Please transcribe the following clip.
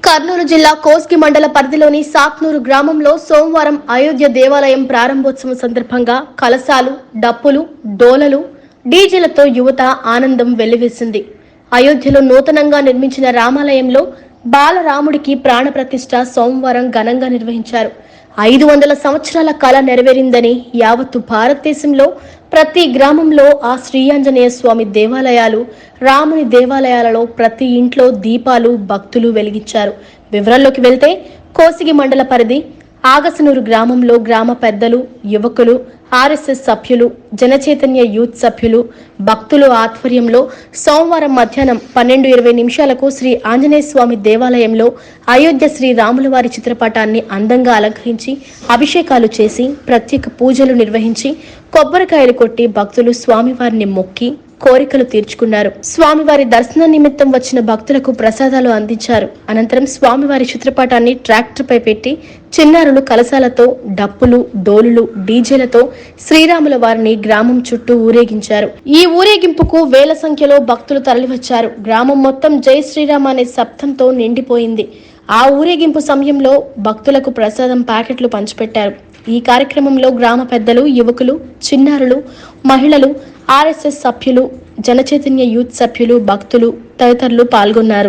కర్నూలు జిల్లా కోస్గి మండల పరిధిలోని సాత్నూరు గ్రామంలో సోమవారం అయోధ్య దేవాలయం ప్రారంభోత్సవం సందర్భంగా కలశాలు, డప్పులు, డోలలు, డీజేలతో యువత ఆనందం వెల్లివేసింది. అయోధ్యలో నూతనంగా నిర్మించిన రామాలయంలో బాలరాముడికి ప్రాణప్రతిష్ఠ సోమవారం ఘనంగా నిర్వహించారు. 500 సంవత్సరాల కళ నెరవేరిందని యావత్తు భారతదేశంలో ప్రతి గ్రామంలో ఆ శ్రీఆంజనేయ స్వామి దేవాలయాలు, రాముని దేవాలయాలలో ప్రతి ఇంట్లో దీపాలు భక్తులు వెలిగించారు. వివరాల్లోకి వెళ్తే కోసిగి మండల పరిధి ఆగసనూరు గ్రామంలో గ్రామ పెద్దలు, యువకులు, ఆర్ఎస్ఎస్ సభ్యులు, జనచైతన్య యూత్ సభ్యులు, భక్తులు ఆధ్వర్యంలో సోమవారం మధ్యాహ్నం 12:20 శ్రీ ఆంజనేయ స్వామి దేవాలయంలో అయోధ్య శ్రీ రాముల వారి చిత్రపటాన్ని అందంగా అలంకరించి అభిషేకాలు చేసి ప్రత్యేక పూజలు నిర్వహించి కొబ్బరికాయలు కొట్టి భక్తులు స్వామివారిని మొక్కి కోరికలు తీర్చుకున్నారు. స్వామివారి దర్శనం నిమిత్తం వచ్చిన భక్తులకు ప్రసాదాలు అందించారు. అనంతరం స్వామివారి చిత్రపటాన్ని ట్రాక్టర్ పై పెట్టి చిన్నారులు కలశాలతో, డప్పులు, డోలులు, డీజేలతో శ్రీరాముల వారిని గ్రామం చుట్టూ ఊరేగించారు. ఈ ఊరేగింపుకు వేల సంఖ్యలో భక్తులు తరలివచ్చారు. గ్రామం మొత్తం జై శ్రీరామ్ అనే శబ్దంతో నిండిపోయింది. ఆ ఊరేగింపు సమయంలో భక్తులకు ప్రసాదం ప్యాకెట్లు పంచిపెట్టారు. ఈ కార్యక్రమంలో గ్రామ పెద్దలు, యువకులు, చిన్నారులు, మహిళలు, ఆర్ఎస్ఎస్ సభ్యులు, జనచైతన్య యూత్ సభ్యులు, భక్తులు తదితరులు పాల్గొన్నారు.